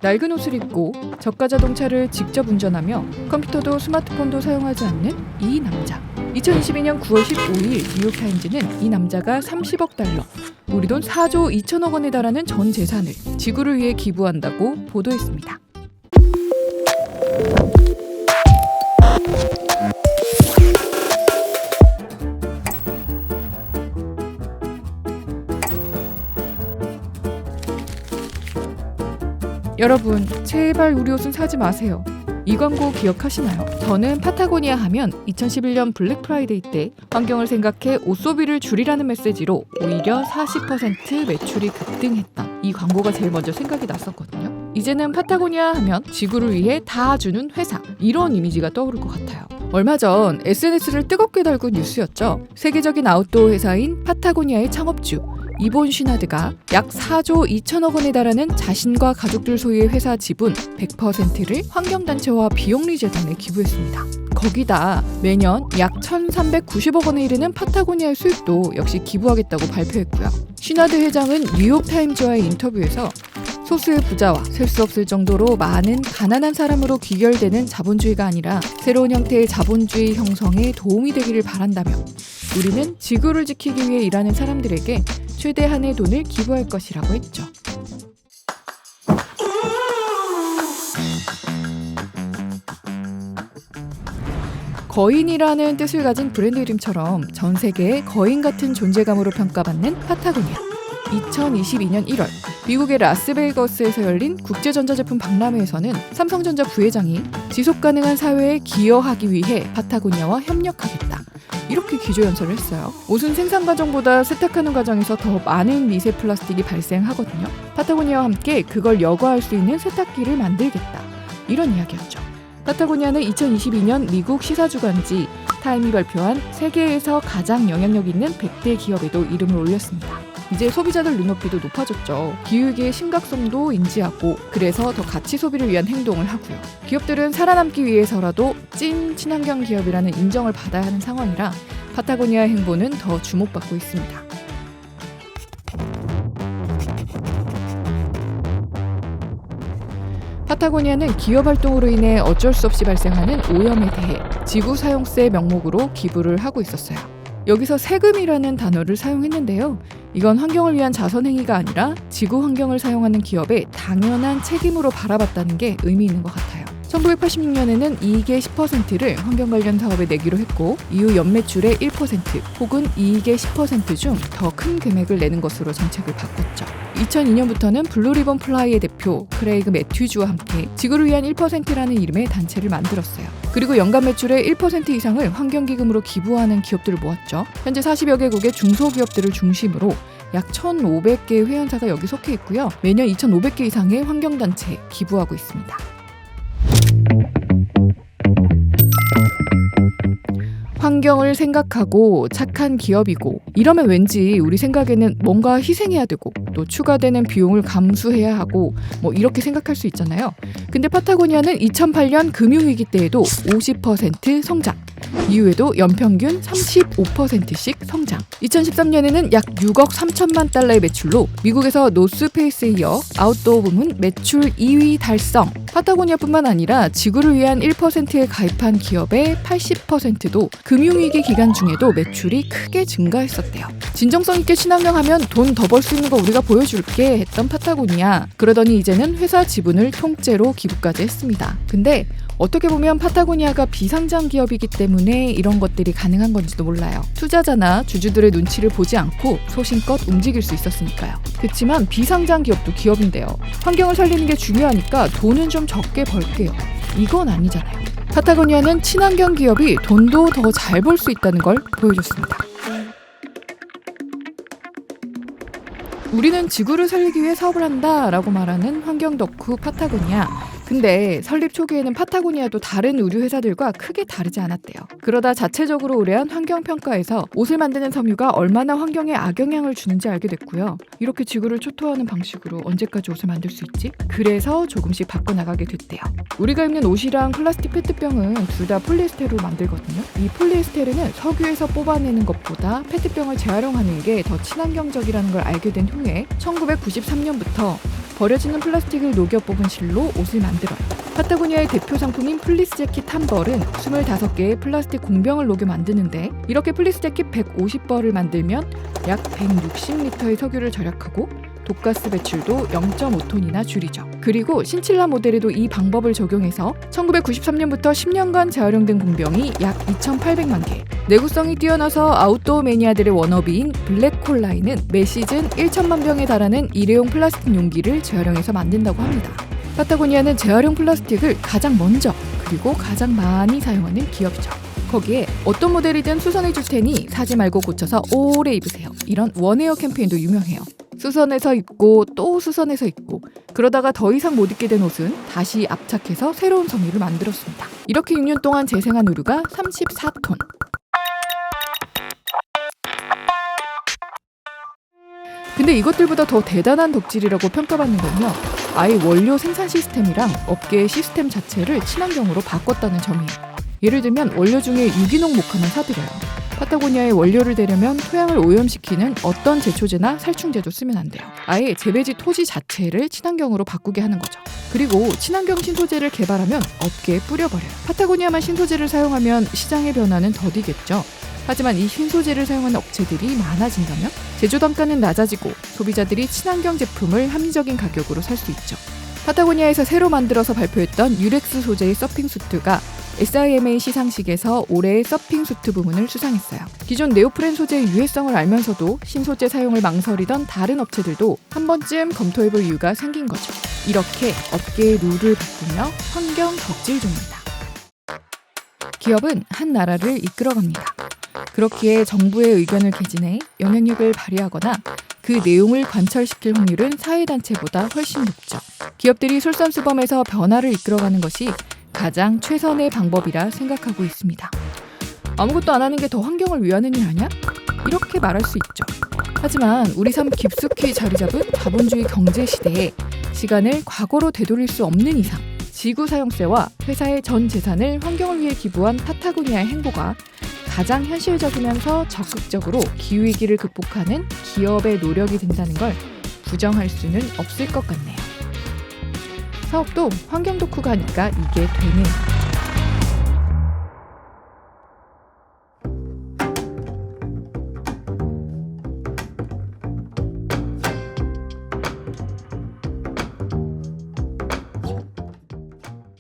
낡은 옷을 입고 저가 자동차를 직접 운전하며 컴퓨터도 스마트폰도 사용하지 않는 이 남자. 2022년 9월 15일 뉴욕타임즈는 이 남자가 30억 달러, 우리 돈 4조 2천억 원에 달하는 전 재산을 지구를 위해 기부한다고 보도했습니다. 여러분, 제발 우리 옷은 사지 마세요. 이 광고 기억하시나요? 저는 파타고니아 하면 2011년 블랙 프라이데이 때 환경을 생각해 옷 소비를 줄이라는 메시지로 오히려 40% 매출이 급등했다. 이 광고가 제일 먼저 생각이 났었거든요. 이제는 파타고니아 하면 지구를 위해 다 주는 회사, 이런 이미지가 떠오를 것 같아요. 얼마 전 SNS를 뜨겁게 달군 뉴스였죠. 세계적인 아웃도어 회사인 파타고니아의 창업주 이본 쉬나드가 약 4조 2천억 원에 달하는 자신과 가족들 소유의 회사 지분 100%를 환경단체와 비영리 재단에 기부했습니다. 거기다 매년 약 1,390억 원에 이르는 파타고니아의 수익도 역시 기부하겠다고 발표했고요. 쉬나드 회장은 뉴욕타임즈와의 인터뷰에서 소수의 부자와 셀 수 없을 정도로 많은 가난한 사람으로 귀결되는 자본주의가 아니라 새로운 형태의 자본주의 형성에 도움이 되기를 바란다며 우리는 지구를 지키기 위해 일하는 사람들에게 최대한의 돈을 기부할 것이라고 했죠. 거인이라는 뜻을 가진 브랜드 이름처럼 전 세계의 거인 같은 존재감으로 평가받는 파타고니아. 2022년 1월 미국의 라스베이거스에서 열린 국제전자제품 박람회에서는 삼성전자 부회장이 지속가능한 사회에 기여하기 위해 파타고니아와 협력하겠다, 이렇게 기조연설을 했어요. 옷은 생산 과정보다 세탁하는 과정에서 더 많은 미세 플라스틱이 발생하거든요. 파타고니아와 함께 그걸 여과할 수 있는 세탁기를 만들겠다, 이런 이야기였죠. 파타고니아는 2022년 미국 시사주간지 타임이 발표한 세계에서 가장 영향력 있는 100대 기업에도 이름을 올렸습니다. 이제 소비자들 눈높이도 높아졌죠. 기후위기의 심각성도 인지하고 그래서 더 가치 소비를 위한 행동을 하고요. 기업들은 살아남기 위해서라도 찐 친환경 기업이라는 인정을 받아야 하는 상황이라 파타고니아의 행보는 더 주목받고 있습니다. 파타고니아는 기업 활동으로 인해 어쩔 수 없이 발생하는 오염에 대해 지구 사용세 명목으로 기부를 하고 있었어요. 여기서 세금이라는 단어를 사용했는데요. 이건 환경을 위한 자선 행위가 아니라 지구 환경을 사용하는 기업의 당연한 책임으로 바라봤다는 게 의미 있는 것 같아요. 1986년에는 이익의 10%를 환경 관련 사업에 내기로 했고 이후 연매출의 1% 혹은 이익의 10% 중 더 큰 금액을 내는 것으로 정책을 바꿨죠. 2002년부터는 블루리본 플라이의 대표 크레이그 매튜즈와 함께 지구를 위한 1%라는 이름의 단체를 만들었어요. 그리고 연간 매출의 1% 이상을 환경기금으로 기부하는 기업들을 모았죠. 현재 40여 개국의 중소기업들을 중심으로 약 1,500개의 회원사가 여기 속해 있고요. 매년 2,500개 이상의 환경단체에 기부하고 있습니다. 환경을 생각하고 착한 기업이고 이러면 왠지 우리 생각에는 뭔가 희생해야 되고 또 추가되는 비용을 감수해야 하고 뭐 이렇게 생각할 수 있잖아요. 근데 파타고니아는 2008년 금융위기 때에도 50% 성장, 이후에도 연평균 35%씩 성장. 2013년에는 약 6억 3천만 달러의 매출로 미국에서 노스페이스에 이어 아웃도어 부문 매출 2위 달성. 파타고니아뿐만 아니라 지구를 위한 1%에 가입한 기업의 80%도 금융위기 기간 중에도 매출이 크게 증가했었대요. 진정성 있게 친환경하면 돈 더 벌 수 있는 거 우리가 보여줄게 했던 파타고니아. 그러더니 이제는 회사 지분을 통째로 기부까지 했습니다. 근데 어떻게 보면 파타고니아가 비상장 기업이기 때문에 이런 것들이 가능한 건지도 몰라요. 투자자나 주주들의 눈치를 보지 않고 소신껏 움직일 수 있었으니까요. 그렇지만 비상장 기업도 기업인데요. 환경을 살리는 게 중요하니까 돈은 좀 적게 벌게요. 이건 아니잖아요. 파타고니아는 친환경 기업이 돈도 더 잘 벌 수 있다는 걸 보여줬습니다. 우리는 지구를 살리기 위해 사업을 한다라고 말하는 환경 덕후 파타고니아. 근데 설립 초기에는 파타고니아도 다른 의류 회사들과 크게 다르지 않았대요. 그러다 자체적으로 의뢰한 환경평가에서 옷을 만드는 섬유가 얼마나 환경에 악영향을 주는지 알게 됐고요. 이렇게 지구를 초토화하는 방식으로 언제까지 옷을 만들 수 있지? 그래서 조금씩 바꿔나가게 됐대요. 우리가 입는 옷이랑 플라스틱 페트병은 둘 다 폴리에스테르로 만들거든요. 이 폴리에스테르는 석유에서 뽑아내는 것보다 페트병을 재활용하는 게 더 친환경적이라는 걸 알게 된 후에 1993년부터 버려지는 플라스틱을 녹여 뽑은 실로 옷을 만들어요. 파타고니아의 대표 상품인 플리스 재킷 한 벌은 25개의 플라스틱 공병을 녹여 만드는데 이렇게 플리스 재킷 150벌을 만들면 약 160리터의 석유를 절약하고 독가스 배출도 0.5톤이나 줄이죠. 그리고 신칠라 모델에도 이 방법을 적용해서 1993년부터 10년간 재활용된 공병이 약 2,800만 개. 내구성이 뛰어나서 아웃도어 매니아들의 워너비인 블랙콜라인은 매 시즌 1천만 병에 달하는 일회용 플라스틱 용기를 재활용해서 만든다고 합니다. 파타고니아는 재활용 플라스틱을 가장 먼저 그리고 가장 많이 사용하는 기업이죠. 거기에 어떤 모델이든 수선해 줄 테니 사지 말고 고쳐서 오래 입으세요. 이런 원웨어 캠페인도 유명해요. 수선해서 입고 또 수선해서 입고 그러다가 더 이상 못 입게 된 옷은 다시 압착해서 새로운 섬유를 만들었습니다. 이렇게 6년 동안 재생한 의류가 34톤. 근데 이것들보다 더 대단한 덕질이라고 평가받는 건요. 아예 원료 생산 시스템이랑 업계의 시스템 자체를 친환경으로 바꿨다는 점이에요. 예를 들면 원료 중에 유기농 모카만 사들여요. 파타고니아의 원료를 대려면 토양을 오염시키는 어떤 제초제나 살충제도 쓰면 안 돼요. 아예 재배지 토지 자체를 친환경으로 바꾸게 하는 거죠. 그리고 친환경 신소재를 개발하면 업계에 뿌려버려요. 파타고니아만 신소재를 사용하면 시장의 변화는 더디겠죠. 하지만 이 신소재를 사용하는 업체들이 많아진다면 제조 단가는 낮아지고 소비자들이 친환경 제품을 합리적인 가격으로 살 수 있죠. 파타고니아에서 새로 만들어서 발표했던 유렉스 소재의 서핑 수트가 SIMA 시상식에서 올해의 서핑 수트 부문을 수상했어요. 기존 네오프렌 소재의 유해성을 알면서도 신소재 사용을 망설이던 다른 업체들도 한 번쯤 검토해볼 이유가 생긴 거죠. 이렇게 업계의 룰을 바꾸며 환경 덕질중입니다. 기업은 한 나라를 이끌어갑니다. 그렇기에 정부의 의견을 개진해 영향력을 발휘하거나 그 내용을 관철시킬 확률은 사회단체보다 훨씬 높죠. 기업들이 솔선수범해서 변화를 이끌어가는 것이 가장 최선의 방법이라 생각하고 있습니다. 아무것도 안 하는 게 더 환경을 위하는 일 아니야? 이렇게 말할 수 있죠. 하지만 우리 삶 깊숙이 자리 잡은 자본주의 경제 시대에 시간을 과거로 되돌릴 수 없는 이상 지구 사용세와 회사의 전 재산을 환경을 위해 기부한 파타고니아의 행보가 가장 현실적이면서 적극적으로 기후위기를 극복하는 기업의 노력이 된다는 걸 부정할 수는 없을 것 같네요. 사업도 환경 덕후가 하니까 이게 되네요.